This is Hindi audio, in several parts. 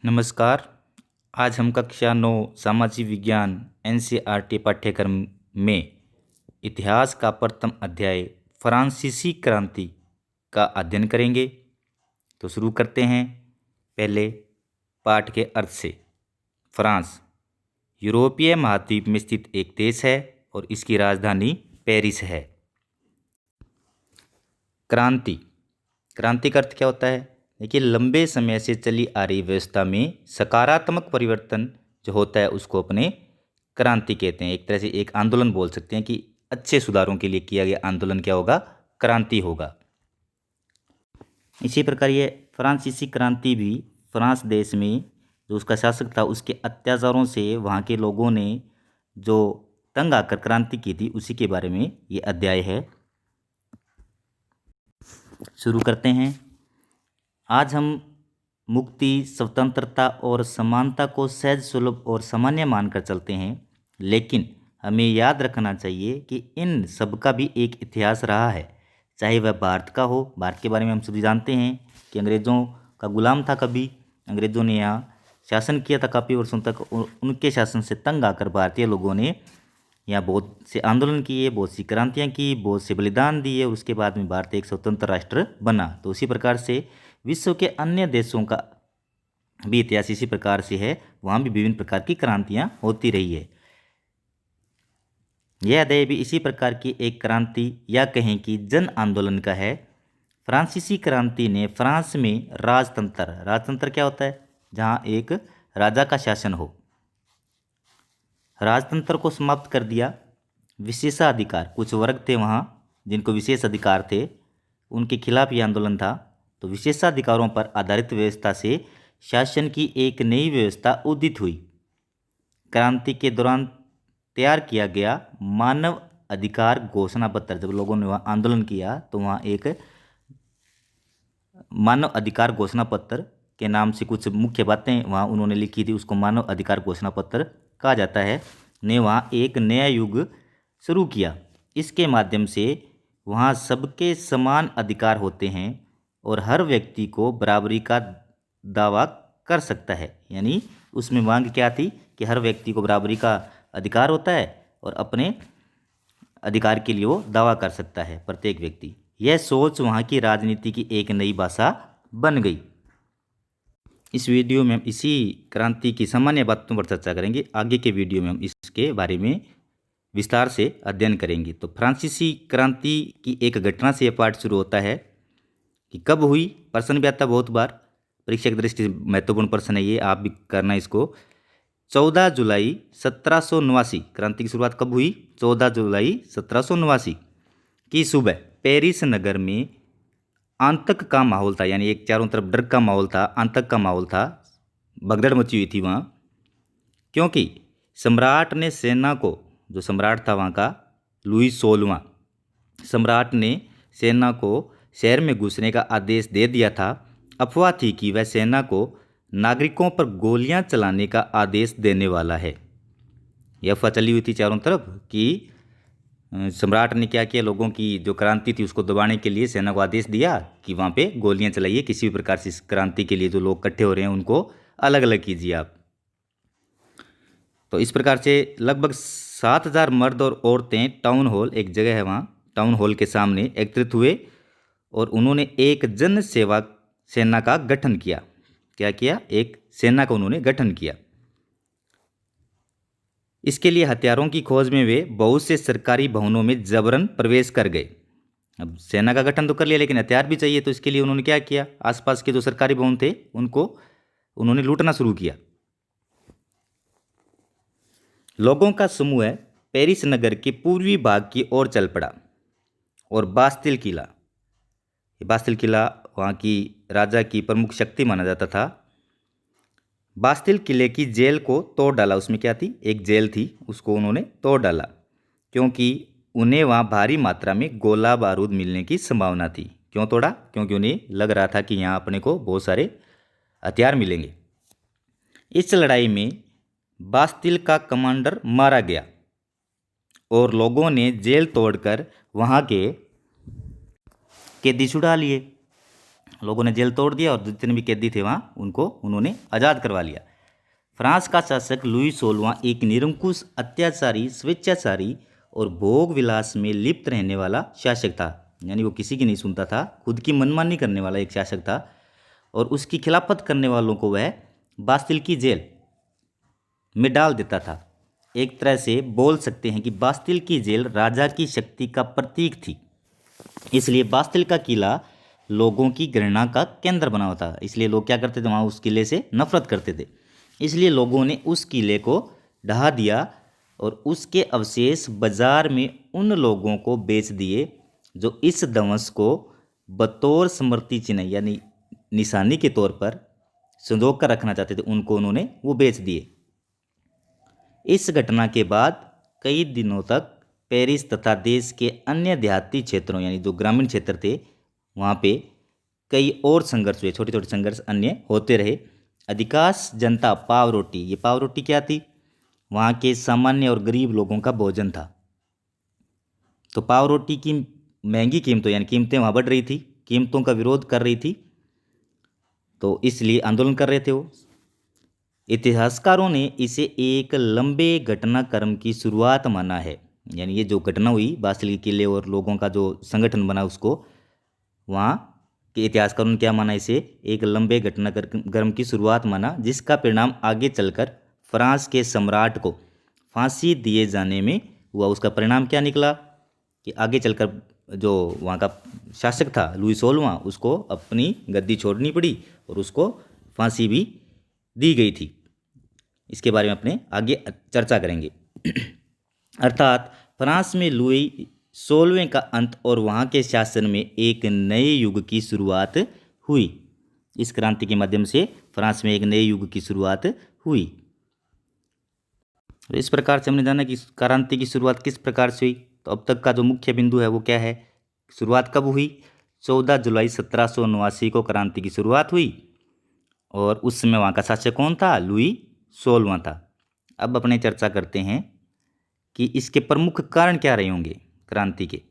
नमस्कार। आज हम कक्षा 9 सामाजिक विज्ञान एनसीईआरटी पाठ्यक्रम में इतिहास का प्रथम अध्याय फ्रांसीसी क्रांति का अध्ययन करेंगे। तो शुरू करते हैं। पहले पाठ के अर्थ से। फ्रांस यूरोपीय महाद्वीप में स्थित एक देश है और इसकी राजधानी पेरिस है। क्रांति क्रांति का अर्थ क्या होता है? देखिए, लंबे समय से चली आ रही व्यवस्था में सकारात्मक परिवर्तन जो होता है उसको अपने क्रांति कहते हैं। एक तरह से एक आंदोलन बोल सकते हैं कि अच्छे सुधारों के लिए किया गया आंदोलन क्या होगा? क्रांति होगा। इसी प्रकार ये फ्रांसीसी क्रांति भी फ्रांस देश में जो उसका शासक था उसके अत्याचारों से वहाँ के लोगों ने जो तंग आकर क्रांति की थी उसी के बारे में ये अध्याय है। शुरू करते हैं। आज हम मुक्ति, स्वतंत्रता और समानता को सहज सुलभ और सामान्य मानकर चलते हैं, लेकिन हमें याद रखना चाहिए कि इन सब का भी एक इतिहास रहा है। चाहे वह भारत का हो, भारत के बारे में हम सभी जानते हैं कि अंग्रेज़ों का गुलाम था। कभी अंग्रेज़ों ने यहाँ शासन किया था काफ़ी वर्षों तक, और उनके शासन से तंग आकर भारतीय लोगों ने यहाँ बहुत से आंदोलन किए, बहुत सी क्रांतियाँ की, बहुत से बलिदान दिए, और उसके बाद में भारत एक स्वतंत्र राष्ट्र बना। तो उसी प्रकार से विश्व के अन्य देशों का भी इतिहास इसी प्रकार से है। वहाँ भी विभिन्न प्रकार की क्रांतियाँ होती रही है। यह अध्याय भी इसी प्रकार की एक क्रांति या कहें कि जन आंदोलन का है। फ्रांसीसी क्रांति ने फ्रांस में राजतंत्र क्या होता है? जहाँ एक राजा का शासन हो, राजतंत्र को समाप्त कर दिया। विशेषाधिकार, कुछ वर्ग थे वहाँ जिनको विशेष अधिकार थे, उनके खिलाफ ये आंदोलन था। तो विशेषाधिकारों पर आधारित व्यवस्था से शासन की एक नई व्यवस्था उदित हुई। क्रांति के दौरान तैयार किया गया मानव अधिकार घोषणा पत्र, जब लोगों ने वहाँ आंदोलन किया तो वहाँ एक मानव अधिकार घोषणा पत्र के नाम से कुछ मुख्य बातें वहाँ उन्होंने लिखी थी, उसको मानव अधिकार घोषणा पत्र कहा जाता है। ने वहाँ एक नया युग शुरू किया। इसके माध्यम से वहाँ सबके समान अधिकार होते हैं और हर व्यक्ति को बराबरी का दावा कर सकता है। यानी उसमें मांग क्या थी कि हर व्यक्ति को बराबरी का अधिकार होता है और अपने अधिकार के लिए वो दावा कर सकता है प्रत्येक व्यक्ति। यह सोच वहाँ की राजनीति की एक नई भाषा बन गई। इस वीडियो में हम इसी क्रांति की सामान्य बातों पर चर्चा करेंगे। आगे के वीडियो में हम इसके बारे में विस्तार से अध्ययन करेंगे। तो फ्रांसीसी क्रांति की एक घटना से यह पाठ शुरू होता है कि कब हुई। प्रश्न भी आता बहुत बार, परीक्षा की दृष्टि से महत्वपूर्ण प्रश्न है ये, आप भी करना इसको। 14 जुलाई 1789 क्रांति की शुरुआत कब हुई? 14 जुलाई 1789 की सुबह पेरिस नगर में आतंक का माहौल था। यानी एक चारों तरफ डर का माहौल था, आतंक का माहौल था, भगदड़ मची हुई थी वहाँ, क्योंकि सम्राट ने सेना को, जो सम्राट था वहाँ का लुई 16वां, सम्राट ने सेना को शहर में घुसने का आदेश दे दिया था। अफवाह थी कि वह सेना को नागरिकों पर गोलियां चलाने का आदेश देने वाला है। यह अफवाह चली हुई थी चारों तरफ कि सम्राट ने क्या किया, लोगों की जो क्रांति थी उसको दबाने के लिए सेना को आदेश दिया कि वहाँ पे गोलियां चलाइए, किसी भी प्रकार से इस क्रांति के लिए जो लोग इकट्ठे हो रहे हैं उनको अलग अलग कीजिए आप। तो इस प्रकार से लगभग 7,000 मर्द और औरतें टाउन हॉल, एक जगह है वहाँ, टाउन हॉल के सामने एकत्रित हुए और उन्होंने एक जन सेवा सेना का गठन किया। क्या किया? एक सेना का उन्होंने गठन किया। इसके लिए हथियारों की खोज में वे बहुत से सरकारी भवनों में जबरन प्रवेश कर गए। अब सेना का गठन तो कर लिया लेकिन हथियार भी चाहिए, तो इसके लिए उन्होंने क्या किया? आसपास के जो सरकारी भवन थे उनको उन्होंने लूटना शुरू किया। लोगों का समूह पेरिस नगर के पूर्वी भाग की ओर चल पड़ा और बास्तिल किला वहाँ की राजा की प्रमुख शक्ति माना जाता था। बास्तिल किले की जेल को तोड़ डाला। उसमें क्या थी? एक जेल थी, उसको उन्होंने तोड़ डाला क्योंकि उन्हें वहाँ भारी मात्रा में गोला बारूद मिलने की संभावना थी। क्यों तोड़ा? क्योंकि उन्हें लग रहा था कि यहाँ अपने को बहुत सारे हथियार मिलेंगे। इस लड़ाई में बास्तिल का कमांडर मारा गया और लोगों ने जेल तोड़कर वहाँ के कैदी छुड़ा लिए। लोगों ने जेल तोड़ दिया और जितने भी कैदी थे वहाँ उनको उन्होंने आज़ाद करवा लिया। फ्रांस का शासक लुई 16वां एक निरंकुश, अत्याचारी, स्वेच्छाचारी और भोग विलास में लिप्त रहने वाला शासक था। यानी वो किसी की नहीं सुनता था, खुद की मनमानी करने वाला एक शासक था और उसकी खिलाफत करने वालों को वह बास्तिल की जेल में डाल देता था। एक तरह से बोल सकते हैं कि बास्तिल की जेल राजा की शक्ति का प्रतीक थी। इसलिए बास्तिल का किला लोगों की घृणा का केंद्र बना हुआ था। इसलिए लोग क्या करते थे, वहाँ उस किले से नफरत करते थे। इसलिए लोगों ने उस किले को ढहा दिया और उसके अवशेष बाजार में उन लोगों को बेच दिए जो इस ध्वंस को बतौर स्मृति चिन्ह यानी निशानी के तौर पर संजो कर रखना चाहते थे, उनको उन्होंने वो बेच दिए। इस घटना के बाद कई दिनों तक पेरिस तथा देश के अन्य देहाती क्षेत्रों यानी जो ग्रामीण क्षेत्र थे वहाँ पे कई और संघर्ष हुए, छोटे छोटे संघर्ष अन्य होते रहे। अधिकांश जनता पाव रोटी, ये पाव रोटी क्या थी, वहाँ के सामान्य और गरीब लोगों का भोजन था। तो पाव रोटी की महंगी कीमतों यानी कीमतें वहाँ बढ़ रही थी, कीमतों का विरोध कर रही थी, तो इसलिए आंदोलन कर रहे थे वो। इतिहासकारों ने इसे एक लंबे घटनाक्रम की शुरुआत माना है। यानी ये जो घटना हुई बास्तिल के किले और लोगों का जो संगठन बना उसको वहाँ के इतिहासकारों ने क्या माना, इसे एक लंबे घटनाक्रम की शुरुआत माना जिसका परिणाम आगे चलकर फ्रांस के सम्राट को फांसी दिए जाने में हुआ। उसका परिणाम क्या निकला कि आगे चलकर जो वहाँ का शासक था लुई 16वां, उसको अपनी गद्दी छोड़नी पड़ी और उसको फांसी भी दी गई थी। इसके बारे में अपने आगे चर्चा करेंगे। अर्थात फ्रांस में लुई 16वें का अंत और वहाँ के शासन में एक नए युग की शुरुआत हुई। इस क्रांति के माध्यम से फ्रांस में एक नए युग की शुरुआत हुई। इस प्रकार से हमने जाना कि क्रांति की शुरुआत किस प्रकार से हुई। तो अब तक का जो मुख्य बिंदु है वो क्या है, शुरुआत कब हुई, 14 जुलाई 1789 को क्रांति की शुरुआत हुई और उस समय वहाँ का शासक कौन था, लुई 16वां था। अब अपने चर्चा करते हैं कि इसके प्रमुख कारण क्या रहे होंगे क्रांति के।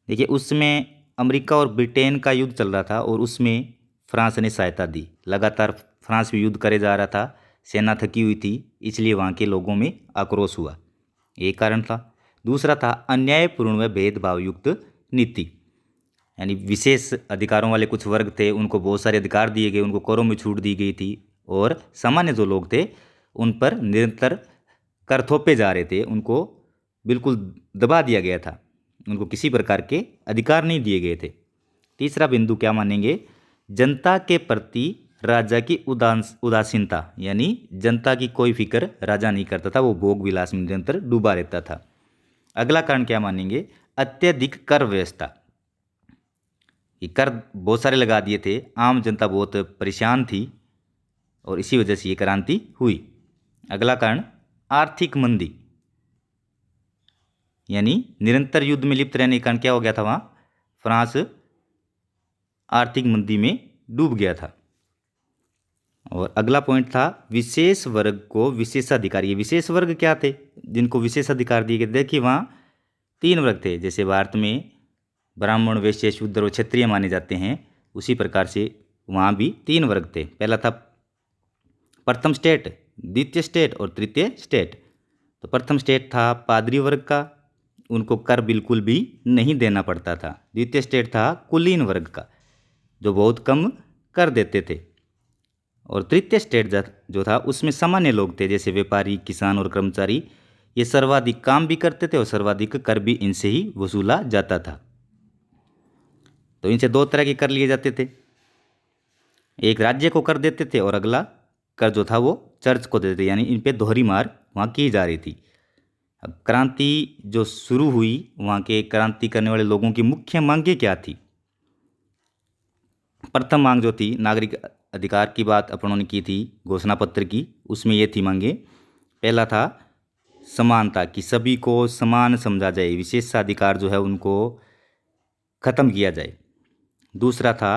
देखिए उस समय अमेरिका और ब्रिटेन का युद्ध चल रहा था और उसमें फ्रांस ने सहायता दी। लगातार फ्रांस भी युद्ध करे जा रहा था, सेना थकी हुई थी, इसलिए वहाँ के लोगों में आक्रोश हुआ, एक कारण था। दूसरा था अन्यायपूर्ण व भेदभाव युक्त नीति, यानी विशेष अधिकारों वाले कुछ वर्ग थे उनको बहुत सारे अधिकार दिए गए, उनको करों में छूट दी गई थी और सामान्य जो लोग थे उन पर निरंतर कर थोपे जा रहे थे, उनको बिल्कुल दबा दिया गया था, उनको किसी प्रकार के अधिकार नहीं दिए गए थे। तीसरा बिंदु क्या मानेंगे, जनता के प्रति राजा की उदासीनता, यानी जनता की कोई फिक्र राजा नहीं करता था, वो भोग विलास में निरंतर डूबा रहता था। अगला कारण क्या मानेंगे, अत्यधिक कर व्यवस्था, ये कर बहुत सारे लगा दिए थे, आम जनता बहुत परेशान थी और इसी वजह से ये क्रांति हुई। अगला कारण आर्थिक मंदी, यानी निरंतर युद्ध में लिप्त रहने के कारण क्या हो गया था, वहाँ फ्रांस आर्थिक मंदी में डूब गया था। और अगला पॉइंट था विशेष वर्ग को विशेषाधिकार। ये विशेष वर्ग क्या थे जिनको विशेषाधिकार दिए गए, देखिए वहाँ 3 वर्ग थे, जैसे भारत में ब्राह्मण, वैश्य, शूद्र और क्षत्रिय माने जाते हैं, उसी प्रकार से वहाँ भी 3 वर्ग थे। पहला था प्रथम स्टेट, द्वितीय स्टेट और तृतीय स्टेट। तो प्रथम स्टेट था पादरी वर्ग का, उनको कर बिल्कुल भी नहीं देना पड़ता था। द्वितीय स्टेट था कुलीन वर्ग का, जो बहुत कम कर देते थे। और तृतीय स्टेट जो था उसमें सामान्य लोग थे, जैसे व्यापारी, किसान और कर्मचारी, ये सर्वाधिक काम भी करते थे और सर्वाधिक कर भी इनसे ही वसूला जाता था। तो इनसे 2 तरह के कर लिए जाते थे, एक राज्य को कर देते थे और अगला कर जो था वो चर्च को देते थे, यानी इन पे दोहरी मार वहाँ की जा रही थी। अब क्रांति जो शुरू हुई, वहाँ के क्रांति करने वाले लोगों की मुख्य मांगें क्या थी। प्रथम मांग जो थी, नागरिक अधिकार की बात अपनों ने की थी घोषणा पत्र की, उसमें ये थी मांगे, पहला था समानता, कि सभी को समान समझा जाए, विशेषाधिकार जो है उनको खत्म किया जाए। दूसरा था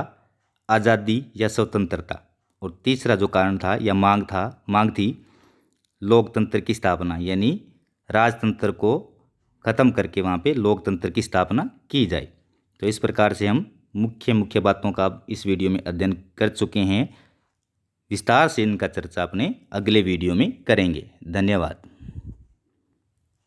आज़ादी या स्वतंत्रता। और तीसरा जो कारण था या मांग थी लोकतंत्र की स्थापना, यानी राजतंत्र को खत्म करके वहाँ पे लोकतंत्र की स्थापना की जाए। तो इस प्रकार से हम मुख्य मुख्य बातों का आप इस वीडियो में अध्ययन कर चुके हैं। विस्तार से इनका चर्चा अपने अगले वीडियो में करेंगे। धन्यवाद।